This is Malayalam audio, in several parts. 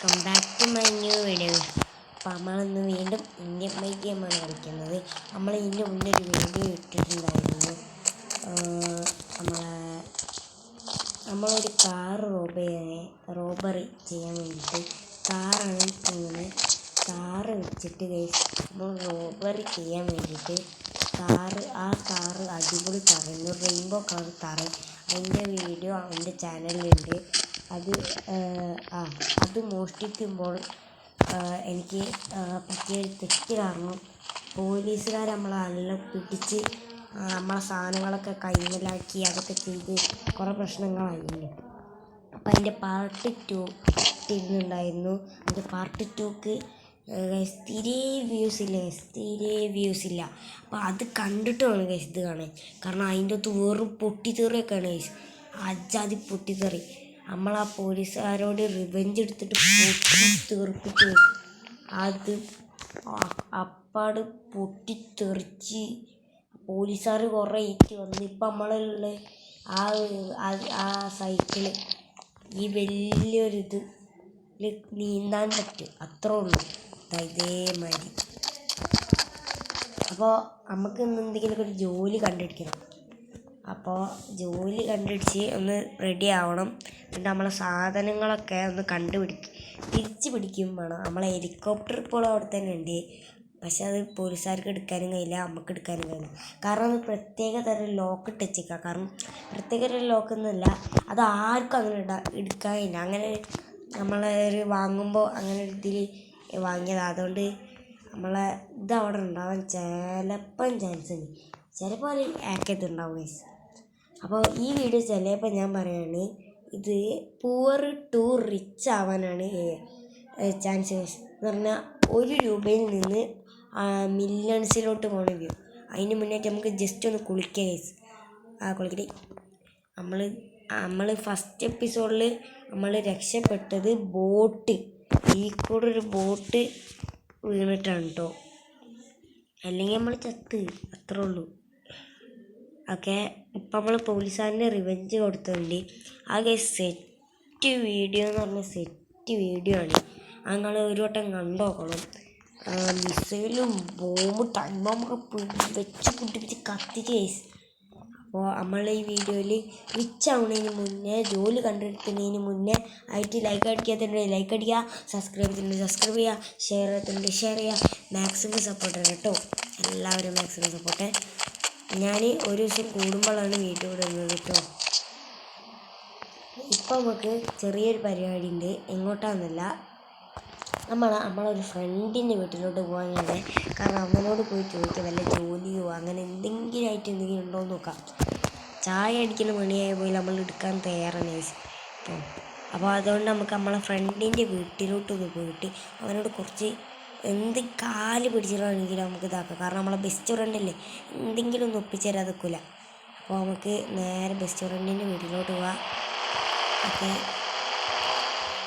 Welcome back to my new video. അപ്പോൾ നമ്മളിന്ന് വീണ്ടും ഇന്ത്യൻ ബൈക്ക് ഗെയിമാണ് കളിക്കുന്നത്. നമ്മൾ ഇതിൻ്റെ മുന്നേ ഒരു വീഡിയോ ഇട്ടിട്ടുണ്ടായിരുന്നു. നമ്മളൊരു കാർ റോബറി ചെയ്യാൻ വേണ്ടിയിട്ട് കാറാണ് ഇങ്ങനെ കാറ് വെച്ചിട്ട് നമ്മൾ റോബറി ചെയ്യാൻ വേണ്ടിയിട്ട് ആ കാറ് അടിപൊളി തറയുന്നു, റെയിൻബോ കളർ തറ. അതിൻ്റെ വീഡിയോ എൻ്റെ ചാനലിലുണ്ട്. അത് മോഷ്ടിക്കുമ്പോൾ എനിക്ക് പറ്റിയൊരു തെറ്റ് കാരണം പോലീസുകാർ നമ്മളെല്ലാം പിടിച്ച് നമ്മളെ സാധനങ്ങളൊക്കെ കൈമലാക്കി അതൊക്കെ ചെയ്ത് കുറേ പ്രശ്നങ്ങളായിരുന്നു. അപ്പം അതിൻ്റെ പാർട്ട് 2 ഇട്ടിരുന്നുണ്ടായിരുന്നു. അത് പാർട്ട് 2ക്ക് തീരെ വ്യൂസ് ഇല്ല. അപ്പോൾ അത് കണ്ടിട്ട് വേണം ഗൈസ് ഇത് കാണാൻ. കാരണം അതിൻ്റെ അകത്ത് വെറും പൊട്ടിത്തെറിയൊക്കെയാണ് ഗൈസ്, അജാതി പൊട്ടിത്തെറി. നമ്മളാ പോലീസുകാരോട് റിവെഞ്ച് എടുത്തിട്ട് പൊട്ടിത്തെറിപ്പിച്ച് അത് അപ്പാട് പൊട്ടിത്തെറിച്ച് പോലീസുകാർ കുറേ ഏറ്റ് വന്ന് ഇപ്പം നമ്മളുള്ള ആ സൈക്കിള് ഈ വലിയൊരിത് നീന്താൻ പറ്റും, അത്രേ ഉള്ളൂ. ഇതേമാതിരി. അപ്പോൾ നമുക്ക് ഇന്ന് എന്തെങ്കിലുമൊക്കെ ഒരു ജോലി കണ്ടുപിടിക്കണം. അപ്പോൾ ജോലി കണ്ടുപിടിച്ച് ഒന്ന് റെഡി ആവണം. എന്നിട്ട് നമ്മളെ സാധനങ്ങളൊക്കെ ഒന്ന് തിരിച്ച് പിടിക്കും വേണം. നമ്മളെ ഹെലികോപ്റ്റർ ഇപ്പോൾ അവിടെ തന്നെ ഉണ്ട്, പക്ഷെ അത് പോലീസുകാർക്ക് എടുക്കാനും കഴിയില്ല, നമുക്ക് എടുക്കാനും കഴിയില്ല. കാരണം അത് പ്രത്യേക തരം ലോക്ക് ഇട്ടേക്കുക. കാരണം പ്രത്യേക തരം ലോക്കൊന്നുമില്ല, അത് ആർക്കും അങ്ങനെ എടുക്കാൻ കഴിയില്ല. അങ്ങനെ നമ്മളൊരു വാങ്ങുമ്പോൾ അങ്ങനെ ഒരു ഇതിൽ വാങ്ങിയത്. അതുകൊണ്ട് നമ്മളെ ഇതവിടെ ഉണ്ടാവാൻ ചിലപ്പം ചാൻസ് ഉണ്ട്, ചിലപ്പോൾ അത് ഹാക്ക് ചെയ്തിട്ടുണ്ടാവും ഗൈസ്. അപ്പോൾ ഈ വീഡിയോ ചിലപ്പോൾ ഞാൻ പറയുകയാണ്, ഇത് പൂവർ ടു റിച്ച് ആവാനാണ് ചാൻസ് ഗൈസ്. എന്ന് പറഞ്ഞാൽ 1 രൂപയിൽ നിന്ന് മില്യൺസിലോട്ട് പോകണ വ്യൂ. അതിന് മുന്നേറ്റ് നമുക്ക് ജസ്റ്റ് ഒന്ന് കുളിക്കുക ഗൈസ്. കുളിക്കട്ടെ. നമ്മൾ ഫസ്റ്റ് എപ്പിസോഡിൽ നമ്മൾ രക്ഷപ്പെട്ടത് ബോട്ട്, ഈ കൂടെ ഒരു ബോട്ട് വീണിട്ടാണ് കേട്ടോ, അല്ലെങ്കിൽ നമ്മൾ ചത്ത്, അത്രേ ഉള്ളൂ. ഓക്കെ, ഇപ്പം നമ്മൾ പോലീസുകാരൻ്റെ റിവെഞ്ച് കൊടുത്തിട്ടുണ്ട്. ആകെ സെറ്റ് വീഡിയോ എന്ന് പറഞ്ഞാൽ സെറ്റ് വീഡിയോ ആണ്. അത് നിങ്ങൾ ഒരു വട്ടം കണ്ടുനോക്കണം. മിസൈലും ബോംബ് ടൈം ബോംബൊക്കെ വെച്ച് പിടിപ്പിച്ച് കത്തിച്ച് കേസ്. അപ്പോൾ നമ്മൾ ഈ വീഡിയോയിൽ റിച്ച് ആവുന്നതിന് മുന്നേ, ജോലി കണ്ടെടുക്കുന്നതിന് മുന്നേ ആയിട്ട് ലൈക്ക് അടിക്കാത്തതുണ്ട് ലൈക്ക് അടിക്കുക, സബ്സ്ക്രൈബ് ചെയ്യുക, ഷെയർ ചെയ്യുക. മാക്സിമം സപ്പോർട്ട് ആണ് കേട്ടോ, എല്ലാവരും മാക്സിമം സപ്പോർട്ട്. ഞാൻ ഒരു ദിവസം കൂടുമ്പോഴാണ് വീഡിയോ ഇടുന്നത് കേട്ടോ. ഇപ്പം നമുക്ക് ചെറിയൊരു പരിപാടി ഉണ്ട്. എങ്ങോട്ടാണെന്നല്ല, നമ്മളൊരു ഫ്രണ്ടിൻ്റെ വീട്ടിലോട്ട് പോകാനാണ്. കാരണം അവനോട് പോയി ചോദിക്കുക വല്ല ജോലിയോ അങ്ങനെ എന്തെങ്കിലും ഉണ്ടോ എന്ന് നോക്കാം. ചായ അടിക്കുന്ന മണിയായ പോയി നമ്മൾ എടുക്കാൻ തയ്യാറാണ് അപ്പോൾ അതുകൊണ്ട് നമുക്ക് നമ്മളെ ഫ്രണ്ടിൻ്റെ വീട്ടിലോട്ടൊന്ന് പോയിട്ട് അവനോട് കുറച്ച് കാല് പിടിച്ചിട്ടാണെങ്കിലും നമുക്ക് ഇതാക്കാം. കാരണം നമ്മളെ ബെസ്റ്റ് ഫ്രണ്ടല്ലേ, എന്തെങ്കിലും ഒന്ന് ഒപ്പിച്ചേരാൻ നിൽക്കില്ല. അപ്പോൾ നമുക്ക് നേരെ ബെസ്റ്റ് ഫ്രണ്ടിൻ്റെ വീട്ടിലോട്ട് പോവാം. ഓക്കെ,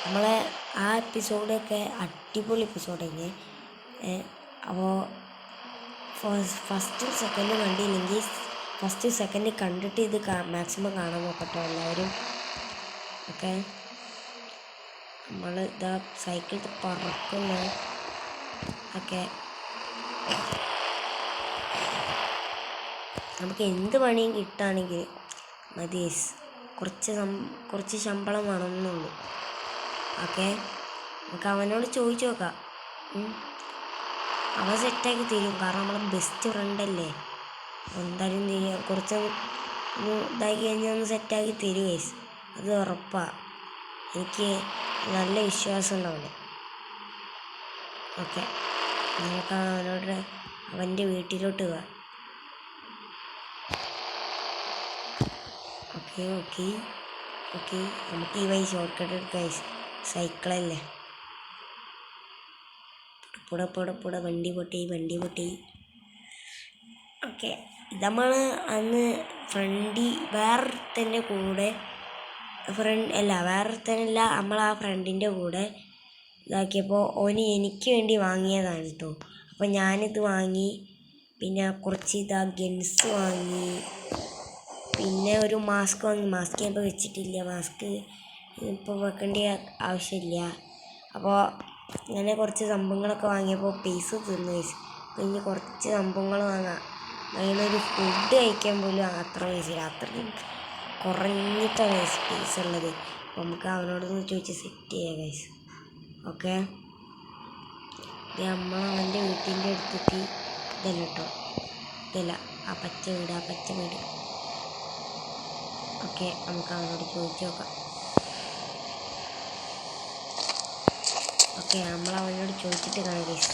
നമ്മളെ ആ എപ്പിസോഡൊക്കെ അടിപൊളി എപ്പിസോഡാണ്. അപ്പോൾ ഫസ്റ്റ് സെക്കൻഡ് കണ്ടില്ലെങ്കിൽ ഫസ്റ്റ് സെക്കൻഡ് കണ്ടിട്ട് ഇത് മാക്സിമം കാണാൻ നോക്കട്ടോ എല്ലാവരും. ഓക്കെ, നമ്മൾ ഇതാ സൈക്കിൾ പറക്കുന്നു. ഓക്കെ, നമുക്ക് എന്ത് പണിയും കിട്ടുകയാണെങ്കിൽ മതി, കുറച്ച് ശമ്പളം വേണമെന്നുള്ളൂ. ഓക്കെ, നമുക്ക് അവനോട് ചോദിച്ചു നോക്കാം, അവൻ സെറ്റാക്കി തരും. കാരണം നമ്മളെ ബെസ്റ്റ് ഫ്രണ്ടല്ലേ, എന്തായാലും തരും. കുറച്ച് ഇതാക്കി കഴിഞ്ഞാൽ ഒന്ന് സെറ്റാക്കി തരും ഗൈസ്, അത് ഉറപ്പാണ്. എനിക്ക് നല്ല വിശ്വാസം ഉണ്ടാവില്ല. ഓക്കെ, നമുക്ക് അവൻ്റെ വീട്ടിലോട്ട് പോവാം. ഓക്കെ, നമുക്ക് ഈ വഴി ഷോർട്ട് കട്ട് എടുക്കാം. സൈക്കിളല്ലേ, പുട വണ്ടി പൊട്ടി. ഓക്കെ, ഇത് നമ്മൾ അന്ന് വേറൊരുത്തൻ്റെ കൂടെ നമ്മൾ ആ ഫ്രണ്ടിൻ്റെ കൂടെ ഇതാക്കിയപ്പോൾ ഓന് എനിക്ക് വേണ്ടി വാങ്ങിയതാണ് കേട്ടോ. അപ്പോൾ ഞാനിത് വാങ്ങി, പിന്നെ കുറച്ച് ഗൺസ് വാങ്ങി, പിന്നെ ഒരു മാസ്ക് വാങ്ങി. മാസ്ക് ഞാൻ ഇപ്പോൾ വെച്ചിട്ടില്ല, മാസ്ക് ഇപ്പോൾ വെക്കേണ്ട ആവശ്യമില്ല. അപ്പോൾ ഇങ്ങനെ കുറച്ച് സംഭവങ്ങളൊക്കെ വാങ്ങിയപ്പോൾ പൈസ തീർന്നു ഗൈസ്. ഇനി കുറച്ച് സംഭവങ്ങൾ വാങ്ങാം. അതിനൊരു ഫുഡ് കഴിക്കാൻ പോലും അത്ര പൈസയില്ല. അത്രയും കുറഞ്ഞിട്ടാണ് ഗൈസ് പൈസ ഉള്ളത്. അപ്പോൾ നമുക്ക് അവനോടൊന്ന് ചോദിച്ച് സെറ്റ് ചെയ്യാം ഗൈസ്. ഓക്കെ, ഇത് അവൻ്റെ വീട്ടിൻ്റെ അടുത്തെത്തി. ഇതല്ല കേട്ടോ, ഇതല്ല, ആ പച്ച വീട്. ഓക്കെ, നമുക്ക് അവനോട് ചോദിച്ചു നോക്കാം. ഓക്കെ, നമ്മൾ അവനോട് ചോദിച്ചിട്ട് കാണാം ഗൈസ്.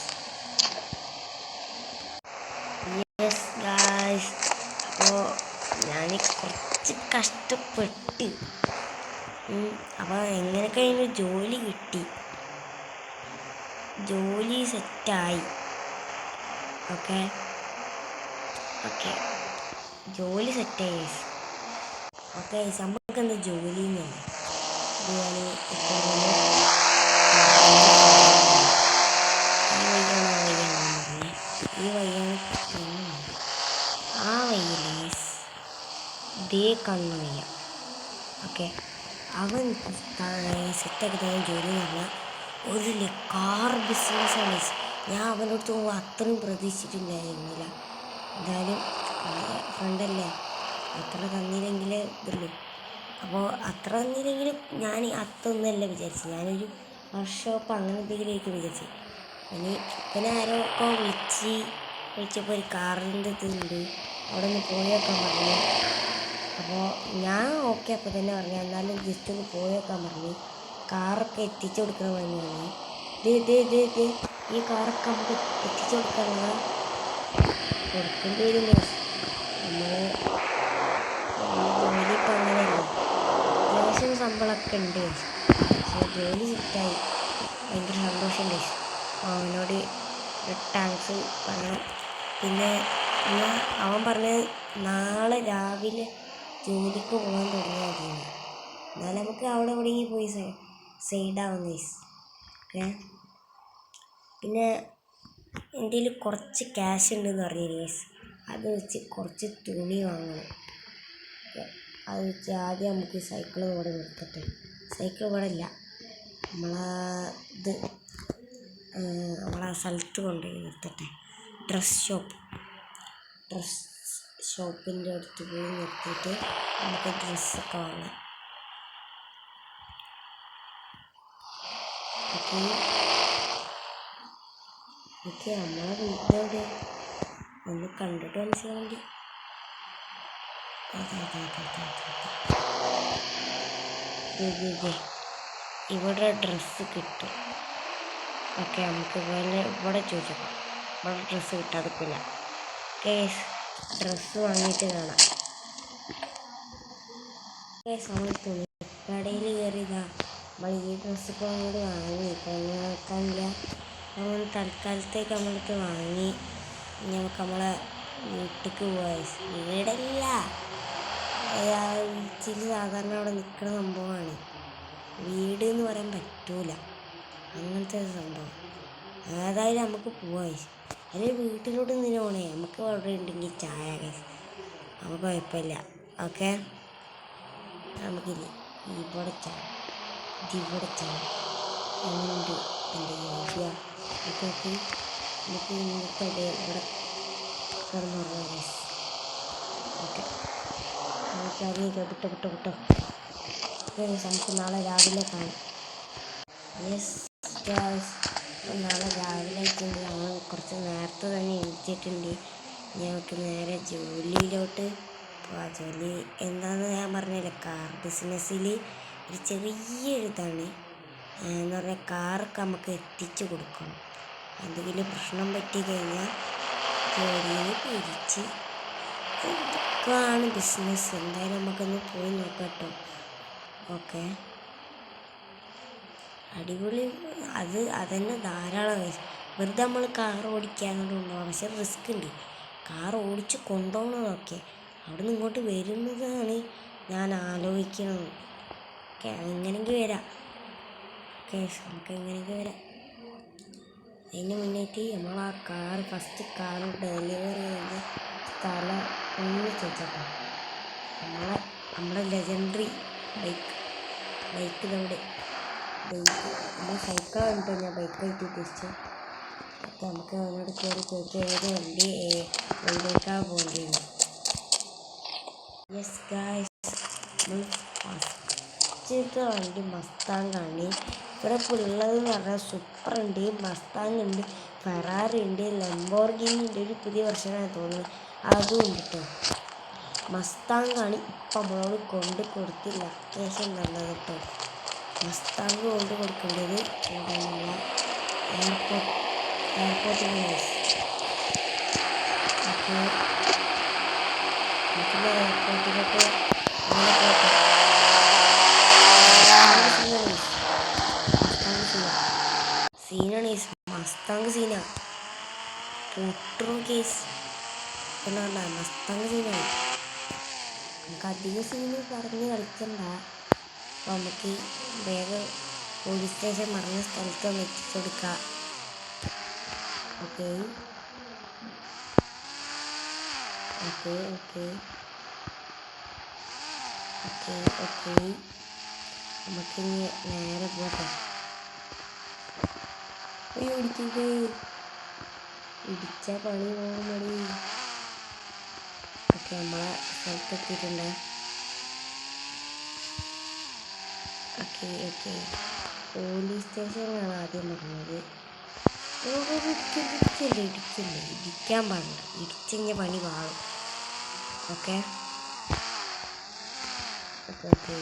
യെസ് ഗൈസ്, അപ്പോൾ ഞാൻ കുറച്ച് കഷ്ടപ്പെട്ട് അപ്പോൾ എങ്ങനെയൊക്കെ അതിന് ജോലി കിട്ടി, ജോലി സെറ്റായി. ഓക്കെ, ജോലി സെറ്റായി ഗൈസ്. ഓക്കെ ഗൈസ്, നമുക്കെന്താ ജോലി എന്നല്ല, ഇത് ഞാൻ ഈ വയ്യാണ് ആ വയ്യല്ലേ ഗൈസ്, ദേ കണ്ണു വയ്യ. ഓക്കെ, അവൻ സെറ്റാക്കി തന്ന ജോലി എന്ന് പറഞ്ഞാൽ ഒരു കാർ ബിസിനസ്സാണ്. ഞാൻ അവനോട് തോന്നുമ്പോൾ അത്രയും പ്രതീക്ഷിച്ചിട്ടുണ്ടായിരുന്നില്ല. എന്തായാലും ഫ്രണ്ടല്ലേ, അത്ര തന്നില്ലെങ്കിൽ ഇതുള്ളൂ. അപ്പോൾ അത്ര തന്നില്ലെങ്കിലും ഞാൻ അതൊന്നുമല്ല വിചാരിച്ചു, ഞാനൊരു വർക്ക്ഷോപ്പ് അങ്ങനെ എന്തെങ്കിലുമായിരിക്കും വിചാരിച്ചു. പിന്നെ ആരൊക്കെ വിളിച്ചപ്പോൾ ഒരു കാറിൻ്റെ ഇതുണ്ട്, അവിടെ നിന്ന് പോയേക്കാൻ പറഞ്ഞു. അപ്പോൾ ഞാൻ ഓക്കെ അപ്പോൾ തന്നെ പറഞ്ഞു, എന്നാലും ജസ്റ്റ് ഒന്ന് പോയേക്കാൻ പറഞ്ഞു. കാറൊക്കെ എത്തിച്ചു കൊടുക്കണം തന്നെയാണ്. ഈ കാറൊക്കെ നമുക്ക് എത്തിച്ചു കൊടുക്കാനുള്ള കൊടുക്കേണ്ടി വരും. നമ്മൾ ജോലി ഇപ്പം അങ്ങനെയല്ല, അത്യാവശ്യം ശമ്പളമൊക്കെ ഉണ്ട്. പക്ഷേ ജോലി സെറ്റായി, ഭയങ്കര സന്തോഷമുണ്ട്. അവനോട് താങ്ക്സ് പറയണം. പിന്നെ അവൻ പറഞ്ഞത് നാളെ രാവിലെ ജോലിക്ക് പോകാൻ തുടങ്ങിയാൽ മതിയാണ്, എന്നാലും നമുക്ക് അവിടെ എവിടെയെങ്കിലും പോയി സൈഡാവും ഗൈസ്. ഓക്കെ, പിന്നെ എൻ്റെ കയ്യിൽ കുറച്ച് ക്യാഷ് ഉണ്ടെന്ന് പറഞ്ഞു ഗൈസ്. അത് വെച്ച് കുറച്ച് തുണി വാങ്ങണം. അത് വെച്ച് ആദ്യം നമുക്ക് സൈക്കിൾ ഇവിടെ നിർത്തട്ടെ. സൈക്കിൾ ഇവിടെ ഇല്ല, നമ്മളാ സ്ഥലത്ത് കൊണ്ടുപോയി നിർത്തട്ടെ. ഡ്രസ് ഷോപ്പിൻ്റെ അടുത്ത് പോയി നിർത്തിയിട്ട് നമുക്ക് ഡ്രസ്സൊക്കെ വാങ്ങാം. ഓക്കെ, നമ്മളെ വീട്ടിലെവിടെ ഒന്ന് കണ്ടിട്ട് മനസ്സിലാവേണ്ടി. ഇവിടെ ഡ്രസ്സ് കിട്ടും. ഓക്കെ, നമുക്ക് ഇവിടെ ചോദിച്ചപ്പോൾ ഇവിടെ ഡ്രസ്സ് കിട്ടാതിക്കില്ല. കേസ് ഡ്രസ്സ് വാങ്ങിയിട്ട് കാണാം. കേസ് നമ്മൾ തുണിക്കടയിൽ കയറിയതാ, നമ്മൾ ഈ ഡ്രസ്സൊക്കെ അങ്ങോട്ട് വാങ്ങി. ഇപ്പം അങ്ങനെ വെക്കാനില്ല, നമ്മൾ തൽക്കാലത്തേക്ക് നമ്മൾക്ക് വാങ്ങി. ഇനി നമുക്ക് നമ്മളെ വീട്ടിലേക്ക് പോവാം. വീടല്ല, ഇച്ചിരി സാധാരണ അവിടെ നിൽക്കുന്ന സംഭവമാണ്. വീട് എന്ന് പറയാൻ പറ്റൂല, അങ്ങനത്തെ ഒരു സംഭവം. ഏതായാലും നമുക്ക് പോവാം. അല്ലെങ്കിൽ വീട്ടിലോട്ട് നിന്ന് പോണേ, നമുക്ക് അവിടെ ഉണ്ടെങ്കിൽ ചായ കേസ് നമുക്ക് കുഴപ്പമില്ല. ഓക്കെ, നമുക്കില്ല ഇവിടെ ചായ, ഇവിടെ ചായ എങ്ങനെയുണ്ട് എൻ്റെ ഐഡിയ. ഓക്കെ, നമുക്ക് ഇന്നത്തെ ഇവിടെ കിടന്നുറങ്ങാം കേസ്. ഓക്കെ, നമുക്ക് അറിയിക്കാം. വിട്ടോ നമുക്ക് നാളെ രാവിലെ കാണാം. യെസ് ഗൈസ്, നാളെ രാവിലെ ആയിട്ടുണ്ട്. ഞങ്ങൾ കുറച്ച് നേരത്തെ തന്നെ എഴുതിയിട്ടുണ്ട്. ഞങ്ങൾക്ക് നേരെ ജോലിയിലോട്ട് പോവാം. ജോലി എന്താണെന്ന് ഞാൻ പറഞ്ഞില്ല, കാർ ബിസിനസ്സിൽ ഒരു ചെറിയൊരിതാണ് എന്ന് പറഞ്ഞാൽ കാറൊക്കെ നമുക്ക് എത്തിച്ചു കൊടുക്കണം. എന്തെങ്കിലും പ്രശ്നം പറ്റി കഴിഞ്ഞാൽ ജോലിയിൽ പിരിച്ച് ഇതൊക്കെയാണ് ബിസിനസ്. എന്തായാലും നമുക്കൊന്ന് പോയി നോക്കാം കേട്ടോ. ഓക്കെ, അടിപൊളി. അതന്നെ ധാരാളം. വെറുതെ നമ്മൾ കാർ ഓടിക്കാനോട് കൊണ്ടുപോകാം, പക്ഷെ റിസ്ക് ഉണ്ട്. കാർ ഓടിച്ച് കൊണ്ടുപോകണതൊക്കെ അവിടെ നിന്ന് ഇങ്ങോട്ട് വരുന്നതാണ് ഞാൻ ആലോചിക്കുന്നത്. ഓക്കെ, എങ്ങനെയെങ്കിലും വരാം. ഓക്കെ, നമുക്ക് എങ്ങനെയെങ്കിലും വരാം. അതിന് മുന്നേറ്റ് നമ്മൾ ആ ഫസ്റ്റ് കാർ ഡെലിവറി ചെയ്ത സ്ഥലം ഒന്ന് ചോദിച്ചോട്ടെ. നമ്മളെ ലെജൻഡറി ബൈക്ക് ഇതവിടെ നമ്മൾ സൈക്കിൾ ബൈക്കാണ് കേട്ടോ, ഞാൻ ബൈക്കായിട്ട് ഉദ്ദേശിച്ചത്. അപ്പം നമുക്ക് അവനോട് കയറി ഏത് വണ്ടിയിലേക്കാണ് പോകേണ്ടത്. യെസ് ഗായ്സ്, നമ്മൾ ഫസ്റ്റത്തെ വണ്ടി മസ്താങ്ങാണ്. ഇവിടെ ഇപ്പോൾ ഉള്ളതെന്ന് പറഞ്ഞാൽ സൂപ്പർ ഉണ്ട്, മസ്താങ് ഉണ്ട്, ഫെറാറി ഉണ്ട്, ലംബോർഗിനി ഉണ്ട്, ഒരു പുതിയ വെർഷനാണ് തോന്നുന്നത്, അതും ഉണ്ട് കേട്ടോ. മസ്താങ്ങാണ് ഇപ്പം നമ്മളോട് കൊണ്ട് കൊടുത്തില്ല, അത്യാവശ്യം നല്ലത് കേട്ടോ. മസ്താങ് കൊണ്ട് കൊടുക്കേണ്ടത് എന്താണെന്നുള്ള എയർപോർട്ടിൽ ഓക്കെ, നമുക്കിന്ന് എയർപോർട്ടിലോട്ട് അങ്ങനെ പോട്ടെ. സീനാണ് മസ്താങ് സീന പൊട്ടറോ കേസ് എന്ന് പറഞ്ഞാൽ മസ്താങ് സീനാണ്. നമുക്ക് അധികം സീന് പറഞ്ഞ് കളിക്കണ്ട. അപ്പോൾ നമുക്ക് വേഗം പോലീസ് സ്റ്റേഷൻ പറഞ്ഞ സ്ഥലത്ത് ഒന്ന് എത്തിച്ചു കൊടുക്കാം. Okay okay okay okay okay, നമുക്കിനി നേരെ പോട്ടെ. അയ്യോ ഇടിക്കേ, ഇടിച്ച പണി പോകും മതി. ഓക്കെ, നമ്മളെ സ്ഥലത്തെത്തിയിട്ടുണ്ട്. ഓക്കെ ഓക്കെ, പോലീസ് സ്റ്റേഷനാണ് ആദ്യം പറഞ്ഞത്. ഇടിക്കാൻ പാടില്ല, ഇടിച്ചെങ്കിൽ പണി പാടും. Okay okay okay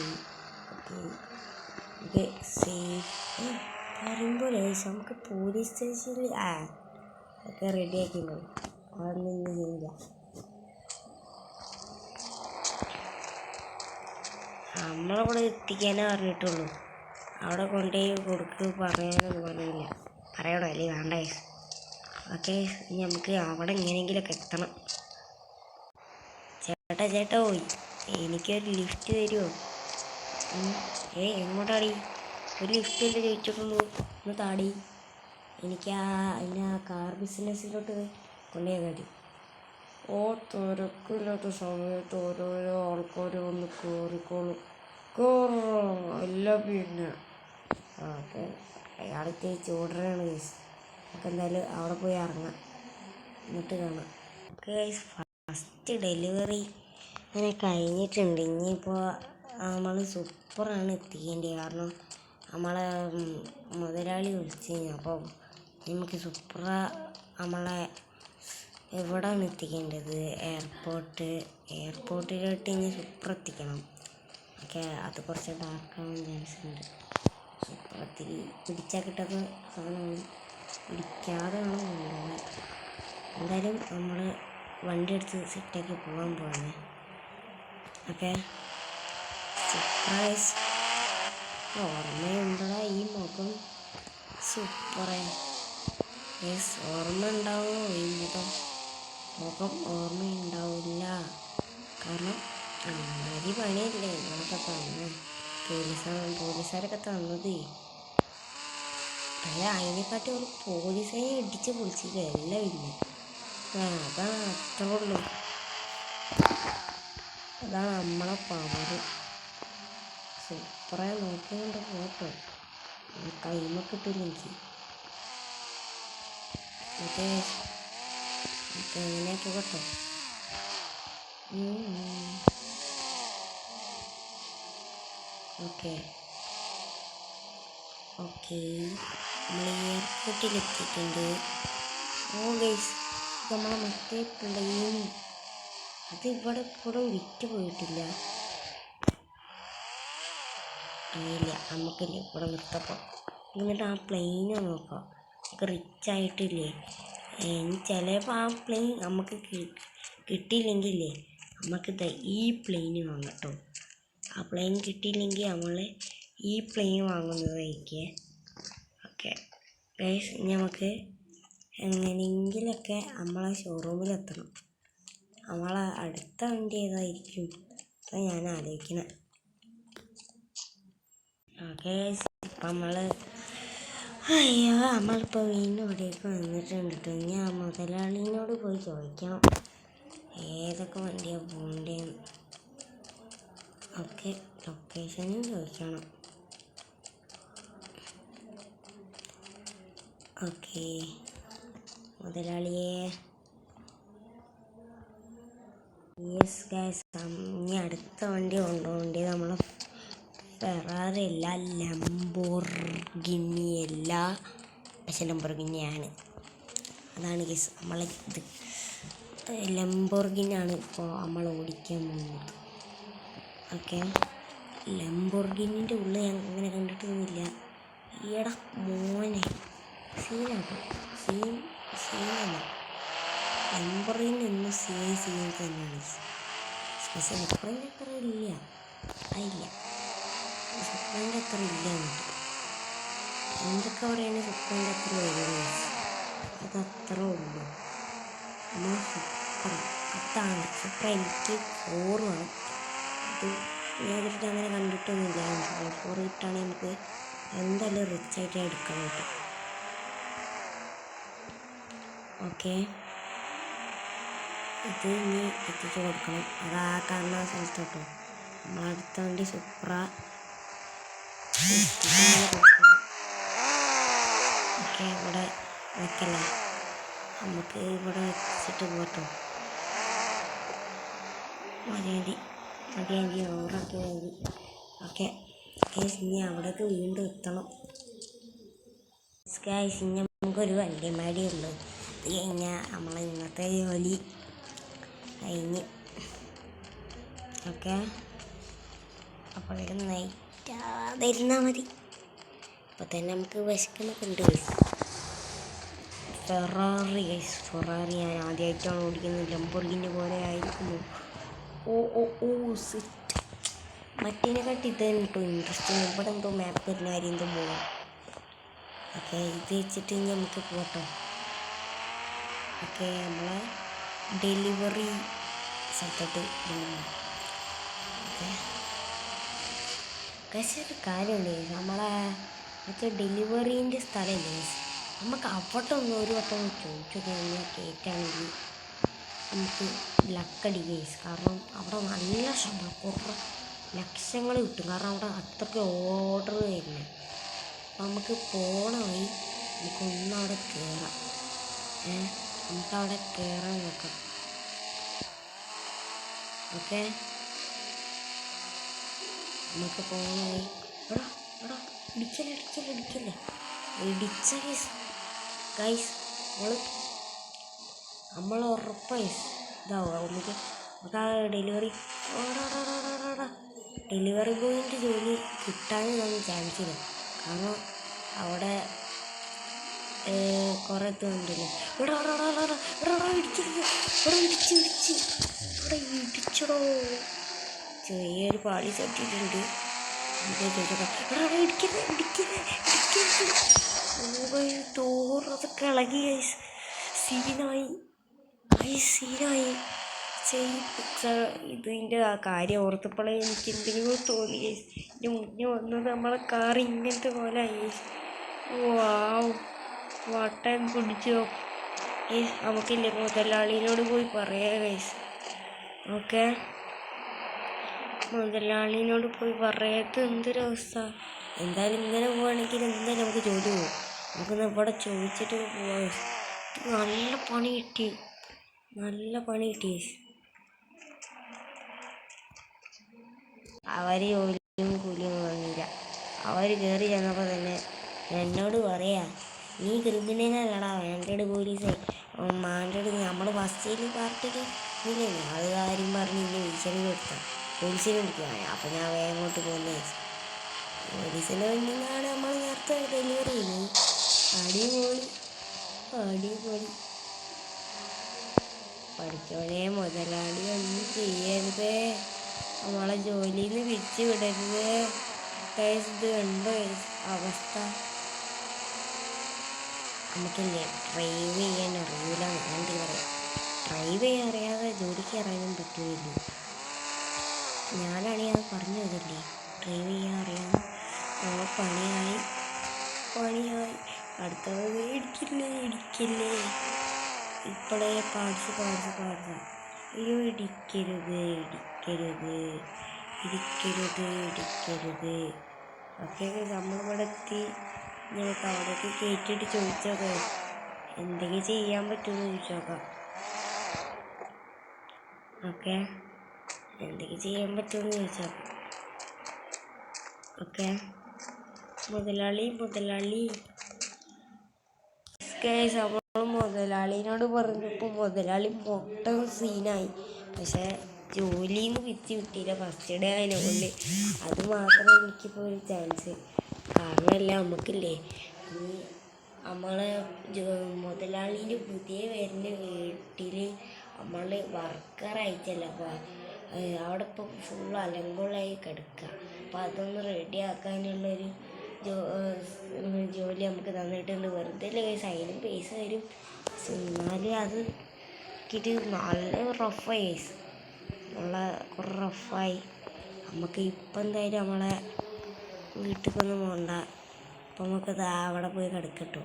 okay okay, safe പറയുമ്പോൾ നമുക്ക് പോലീസ് സ്റ്റേഷനിൽ ഒക്കെ റെഡിയാക്കിയിട്ടുള്ളൂ, അതൊന്നും ഇന്ന് ചെയ്യില്ല. നമ്മളിവിടെ എത്തിക്കാനേ പറഞ്ഞിട്ടുള്ളൂ, അവിടെ കൊണ്ടുപോയി കൊടുക്ക് പറയാനൊന്നും പറഞ്ഞില്ല. പറയണോ അല്ലേ വേണ്ടേ? ഓക്കെ, ഇനി നമുക്ക് അവിടെ എങ്ങനെയെങ്കിലുമൊക്കെ എത്തണം. ചേട്ടാ പോയി, എനിക്കൊരു ലിഫ്റ്റ് തരുമോ? എങ്ങോട്ടാടി? ഒരു ലിഫ്റ്റ് അല്ലേ ചോദിച്ചിട്ടുള്ളൂ, ഒന്ന് താടി. എനിക്ക് അതിൻ്റെ കാർ ബിസിനസ്സിലോട്ട് കൊണ്ടുപോയാൽ മതി. തിരക്കില്ലാത്ത സമയത്ത് ഓരോരോ ആൾക്കാർ വന്ന് കയറിക്കോളും. അല്ല പിന്നെ ഓക്കെ, അയാൾക്ക് ചൂടറാണ് കേസ്. നമുക്ക് എന്തായാലും അവിടെ പോയി ഇറങ്ങാം, എന്നിട്ട് കാണാം. ഓക്കെ, ഫസ്റ്റ് ഡെലിവറി അങ്ങനെ കഴിഞ്ഞിട്ടുണ്ട്. ഇനിയിപ്പോൾ നമ്മൾ സൂപ്പറാണ് എത്തിക്കേണ്ടത്, കാരണം നമ്മളെ മുതലാളി വിളിച്ചു. അപ്പോൾ നമുക്ക് സൂപ്പറ നമ്മളെ എവിടെയാണ് എത്തിക്കേണ്ടത്? എയർപോർട്ടിലോട്ട് ഇനി സൂപ്പർ എത്തിക്കണം. ഓക്കെ, അത് കുറച്ച് ഡാർക്കാവാൻ ചാൻസ് ഉണ്ട്. സൂപ്പറത്തിൽ പിടിച്ചാൽ കിട്ടുന്ന സാധനമാണ്, പിടിക്കാതെ വേണം കൊണ്ടുപോകാൻ. എന്തായാലും നമ്മൾ വണ്ടി എടുത്ത് സെറ്റാക്കി പോകാൻ പോകുന്നത്. Okay, surprise. ഓർമ്മയുണ്ടോ ഈ മുഖം? സൂപ്പറേ, യെസ്, ഓർമ്മ ഉണ്ടാവുമോ ഈ മുഖം ഓർമ്മയുണ്ടാവില്ല, കാരണം അമ്മാതിരി പണിയല്ലേ നിങ്ങളൊക്കെ തന്നു, പോലീസുകാരൊക്കെ തന്നത്. അല്ല, അതിനെക്കാട്ടി ഒരു പോലീസിനെ ഇടിച്ച് പൊളിച്ചില്ല എല്ലാം ഇല്ല. അതാണ് അത്ര ഉള്ളൂ, അതാണ് നമ്മളെ പവർ. സൂപ്പറായി നോക്കിക്കൊണ്ട് പോട്ടോ, കൈമൊക്കെ കിട്ടില്ല എനിക്ക്. ഓക്കെ, എങ്ങനെ പോകട്ടോ. ഓക്കെ ഓക്കെ, നമ്മൾ എയർപോർട്ടിലെത്തിയിട്ടുണ്ട്. ഗൈസ്, നമ്മളെ മറ്റേ പ്ലെയിൻ അത് ഇവിടെ ഇപ്പോഴും വിറ്റ് പോയിട്ടില്ല. ഇല്ല, നമുക്കില്ല ഇവിടെ നിർത്തപ്പോൾ. എന്നിട്ട് ആ പ്ലെയിനെ നോക്കാം, നമുക്ക് റിച്ച് ആയിട്ടില്ലേ. ഇനി ചിലപ്പോൾ ആ പ്ലെയിൻ നമുക്ക് കിട്ടിയില്ലെങ്കിലേ നമുക്കിത് ഈ പ്ലെയിൻ വാങ്ങാം കേട്ടോ. ആ പ്ലെയിൻ കിട്ടിയില്ലെങ്കിൽ നമ്മൾ ഈ പ്ലെയിൻ വാങ്ങുന്നതായിരിക്കേ. ഓക്കെ ഗൈസ്, ഇനി നമുക്ക് എങ്ങനെയെങ്കിലൊക്കെ നമ്മളെ ഷോറൂമിലെത്തണം. നമ്മളെ അടുത്ത വണ്ടി ഏതായിരിക്കും അതാണ് ഞാൻ ആലോചിക്കുന്നത്. ഓക്കെ, ഇപ്പം നമ്മളിപ്പോൾ വീണ്ടും ഇവിടേക്ക് വന്നിട്ടുണ്ട് കേട്ടോ. ഇനി ആ മുതലാളിനോട് പോയി ചോദിക്കണം ഏതൊക്കെ വണ്ടിയാണ് പോകേണ്ടതെന്ന്. ഓക്കെ, ലൊക്കേഷനും ചോദിക്കണം. ഓക്കെ മുതലാളിയെ. യെസ് ഗൈസ്, ഇനി അടുത്ത വണ്ടി കൊണ്ടുപോകേണ്ടത് നമ്മളെ ഫെറാറി അല്ല, ലംബോർഗിനി അല്ല, പക്ഷെ ലംബോർഗിനിയാണ്. അതാണ് ഗൈസ് നമ്മളെ ഇത് ലംബോർഗിനിയാണ് ഇപ്പോൾ നമ്മൾ ഓടിക്കാൻ പോകുന്നത്. ഓക്കെ, ലംബോർഗിനിൻ്റെ ഉള്ളിൽ ഞാൻ അങ്ങനെ കണ്ടിട്ടൊന്നുമില്ല. ഈയിടെ മോനെ സീനാട്ടോ, സീനല്ല, ലംബോർഗിനി എന്നും സീൻ തന്നെയാണ്. പക്ഷെ സുപ്രൻ്റെ അത്ര ഇല്ല, അതില്ല, സുപ്രൻ്റെ അത്ര ഇല്ല. എന്തൊക്കെ പറയുകയാണെങ്കിൽ സുപ്രൻ്റെ അത്ര വരുന്നത് അതത്ര ഉള്ളൂ. നമ്മൾ സൂപ്പർ അതാണ് സൂപ്പർ. എനിക്ക് 4 വേണം. ഇത് നേരിട്ട് അങ്ങനെ കണ്ടിട്ടൊന്നുമില്ല. 4 കിട്ടുകയാണെങ്കിൽ നമുക്ക് എന്തായാലും റിച്ചായിട്ട് എടുക്കാൻ പറ്റും. ഓക്കെ, ഇത് ഇനി എത്തിച്ച് കൊടുക്കണം. അതാ കാണുന്ന സ്ഥലത്ത് കേട്ടോ. നമ്മളടുത്ത വണ്ടി സൂപ്ര. ഓക്കെ, ഇവിടെ വെക്കല്ലേ, നമുക്ക് ഇവിടെ വെച്ചിട്ട് പോട്ടോ. മതി ഓവറാക്കി മതി. ഓക്കെ ഗൈസ്, ഇനി അവിടേക്ക് വീണ്ടും എത്തണം. ഗൈസ്, ഇനി നമുക്കൊരു വണ്ടിമാടി ഉള്ളു. ഇത് കഴിഞ്ഞാൽ നമ്മൾ ഇന്നത്തെ ജോലി കഴിഞ്ഞ്. ഓക്കെ, അപ്പോഴേക്കും നൈറ്റാതിരുന്നാൽ മതി. അപ്പോൾ തന്നെ നമുക്ക് വിശക്കുന്നൊക്കെ ഉണ്ട്. ഫെറാറി ഗൈസ്, ഫെറാറി ഞാൻ ആദ്യമായിട്ടാണ് ഓടിക്കുന്നത്. ലംബോർഗിനി പോലെ ആയിരിക്കുന്നു. സെറ്റ്. മറ്റേനെക്കാട്ടി ഇത് തന്നെ കേട്ടോ ഇൻട്രസ്റ്റിങ്. ഇവിടെ എന്തോ മാപ്പ് വരുന്ന കാര്യം എന്തോ പോകാം. ഓക്കെ, ഇത് വെച്ചിട്ട് ഇനി നമുക്ക് പോട്ടോ. ഓക്കെ, നമ്മളെ ഡെലിവറി സ്ഥലത്തോട്ട് ഓക്കെ. പക്ഷേ ഒരു കാര്യമുണ്ട്, നമ്മളെ മറ്റേ ഡെലിവറീൻ്റെ സ്ഥലമില്ലേ, നമുക്ക് അവിടെ ഒന്ന് ഒരു വട്ടം ചോദിച്ചൊക്കെ ഒന്ന് കേട്ടാണെങ്കിൽ നമുക്ക് ലക്കടി കേസ്. കാരണം അവിടെ നല്ല ശമ്പളം, കുറേ ലക്ഷങ്ങൾ കിട്ടും. കാരണം അവിടെ അത്രയ്ക്ക് ഓർഡർ വരുന്നത്. അപ്പം നമുക്ക് പോണ വഴി നമുക്കൊന്നവിടെ കയറാം. നമുക്കവിടെ കയറാൻ നോക്കാം. ഓക്കെ, നമുക്ക് പോണ വഴി ഇടിക്കല്ലേ ഇടിച്ച ഗൈസ് നമ്മൾ ഉറപ്പായി ഇതാവുക. നമുക്ക് ആ ഡെലിവറി ബോയിൻ്റെ ജോലി കിട്ടാനൊന്നും ചാൻസില്ല. കാരണം അവിടെ കുറേ ഇതുണ്ടല്ലോ. ഇടിച്ചടോ, ചെറിയൊരു പാളി തട്ടിയിട്ടുണ്ട്. അതൊക്കെ ഇളകി സീനായി. ഇതിൻ്റെ ആ കാര്യം ഓർത്തപ്പോഴേ എനിക്ക് എന്തെങ്കിലും തോന്നി. ഇതിൻ്റെ മുന്നേ വന്നത് നമ്മളെ കാർ ഇങ്ങനത്തെ പോലെ ആയി. വാവ്, വട്ടം പിടിച്ചോ. നമുക്കില്ലേ മുതലാളിനോട് പോയി പറയാം ഗൈസ്. ഓക്കെ, മുതലാളിനോട് പോയി പറയാത്ത എന്തൊരവസ്ഥ. എന്തായാലും ഇങ്ങനെ പോവുകയാണെങ്കിൽ എന്തായാലും നമുക്ക് ജോലി പോകും. നമുക്കൊന്ന് ഇവിടെ ചോദിച്ചിട്ട് പോവാം. നല്ല പണി കിട്ടി. അവർ ജോലിയും കൂലിയും വാങ്ങിയില്ല. അവർ കയറി ചെന്നപ്പോൾ തന്നെ എന്നോട് പറയാ, നീ ക്രിമിനലല്ലടാ, മാൻഡേഡ് പോലീസ്, മാൻഡേഡ് നമ്മൾ ഫസ്റ്റ് പാർട്ടിക്ക് ഇല്ലേ, അത് കാര്യം പറഞ്ഞ് ഇന്നെ പോലീസിനെ വിളിക്കുക. അപ്പം ഞാൻ വേഗം അങ്ങോട്ട് പോകുന്ന പോലീസിനെ വന്നിങ്ങാണ് നമ്മൾ നേരത്തെ ഡെലിവറി ചെയ്യുന്നു. അടിപൊളി പഠിച്ചോനെ. മുതലാളി ഒന്നും ചെയ്യരുതേ, നമ്മളെ ജോലിയിൽ നിന്ന് പിരിച്ചു വിടരുത്. ഇത് കണ്ടോ അവസ്ഥ. നമുക്കില്ലേ ഡ്രൈവ് ചെയ്യാൻ അറിയില്ല. ഞാൻ പറയാം, ഡ്രൈവ് ചെയ്യാൻ അറിയാതെ ജോലിക്ക് ഇറങ്ങാൻ പറ്റുമല്ലോ. ഞാനാണെങ്കിൽ അത് പറഞ്ഞു തരില്ലേ, ഡ്രൈവ് ചെയ്യാൻ അറിയാതെ പണിയായി. അടുത്തത് ഇടിക്കില്ലേ. ഇപ്പോഴേ പാടിച്ച് അയ്യോ, ഇടിക്കരുത്. ഓക്കെ, നമ്മളിവിടെ എത്തി. നമുക്ക് അവിടേക്ക് കയറ്റിയിട്ട് ചോദിച്ചോക്കാം എന്തെങ്കിലും ചെയ്യാൻ പറ്റുമെന്ന് ചോദിച്ചോക്കാം. ഓക്കെ, എന്തെങ്കിലും ചെയ്യാൻ പറ്റുമെന്ന് ചോദിച്ചോക്കാം. ഓക്കെ, മുതലാളി നമ്മൾ മുതലാളിനോട് പറഞ്ഞപ്പോൾ മുതലാളി മൊത്തം സീനായി. പക്ഷേ ജോലിന്ന് പിരിച്ച് കിട്ടിയില്ല, ഫസ്റ്റ് ഡേ അതിനെക്കൊണ്ട്. അത് മാത്രമേ എനിക്കിപ്പോൾ ഒരു ചാൻസ്. കാരണമല്ല നമുക്കില്ലേ നമ്മളെ മുതലാളീൻ്റെ പുതിയ വരുന്ന വീട്ടിൽ നമ്മൾ വർക്കറായിട്ടല്ല. അപ്പോൾ അവിടെ ഇപ്പോൾ ഫുൾ അലങ്കോളായി കിടക്കുക. അപ്പോൾ അതൊന്ന് റെഡിയാക്കാനുള്ളൊരു ജോലി നമുക്ക് തന്നിട്ടുണ്ട്. വെറുതെ അല്ലേ ഗൈസ്, അതിനും പൈസ തരും. എന്നാലും അത് ഇത് നല്ല റഫായി ഗൈസ്, നല്ല കുറേ റഫായി. നമുക്ക് ഇപ്പം എന്തായാലും നമ്മളെ വീട്ടിലേക്കൊന്നും പോകണ്ട. അപ്പം നമുക്കത് അവിടെ പോയി കിടക്കട്ടോ,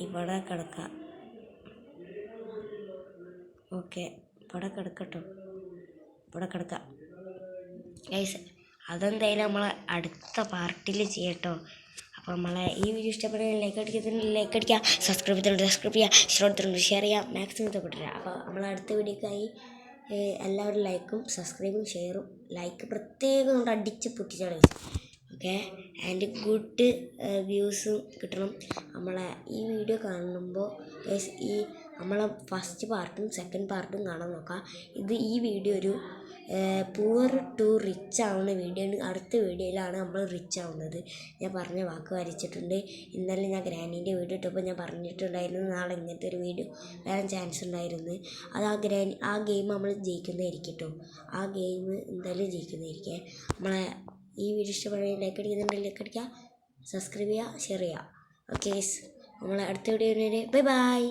ഇവിടെ കിടക്കാം. ഓക്കെ, ഇവിടെ കിടക്കട്ടോ, ഇവിടെ കിടക്കാം ഗൈസ്. അതെന്തായാലും നമ്മളെ അടുത്ത പാർട്ടിൽ ചെയ്യട്ടോ. അപ്പോൾ നമ്മളെ ഈ വീഡിയോ ഇഷ്ടപ്പെടുന്ന ലൈക്ക് അടിക്കുക, സബ്സ്ക്രൈബ് ചെയ്യുക, ഷെയർ ചെയ്യുക, മാക്സിമം ഇഷ്ടപ്പെട്ടില്ല. അപ്പോൾ നമ്മൾ അടുത്ത വീഡിയോക്കായി എല്ലാവരും ലൈക്കും സബ്സ്ക്രൈബും ഷെയറും ലൈക്ക് പ്രത്യേകം കൊണ്ട് അടിച്ച് പൊട്ടിച്ചാണ്. ഓക്കെ, ആൻഡ് ഗുഡ് വ്യൂസും കിട്ടണം. നമ്മളെ ഈ വീഡിയോ കാണുമ്പോൾ ഈ നമ്മളെ ഫസ്റ്റ് പാർട്ടും സെക്കൻഡ് പാർട്ടും കാണാൻ നോക്കാം. ഈ വീഡിയോ ഒരു പൂവർ ടു റിച്ച് ആവുന്ന വീഡിയോ. അടുത്ത വീഡിയോയിലാണ് നമ്മൾ റിച്ച് ആവുന്നത്. ഞാൻ പറഞ്ഞ വാക്ക് വരച്ചിട്ടുണ്ട്. ഇന്നലെ ഞാൻ ഗ്രാനീൻ്റെ വീഡിയോ ഇട്ടപ്പോൾ ഞാൻ പറഞ്ഞിട്ടുണ്ടായിരുന്നു നാളെ ഇങ്ങനത്തെ ഒരു വീഡിയോ വരാൻ ചാൻസ് ഉണ്ടായിരുന്നു. അത് ആ ഗെയിം നമ്മൾ ജയിക്കുന്നതായിരിക്കും കേട്ടോ. ആ ഗെയിം എന്തായാലും ജയിക്കുന്നതായിരിക്കും. നമ്മളെ ഈ വീഡിയോ ഇഷ്ടപ്പെടുന്ന ലൈക്ക് അടിക്കുക, സബ്സ്ക്രൈബ് ചെയ്യുക, ഷെയർ ചെയ്യുക. ഓക്കെ, നമ്മളെ അടുത്ത വീഡിയോ ബൈ ബൈ.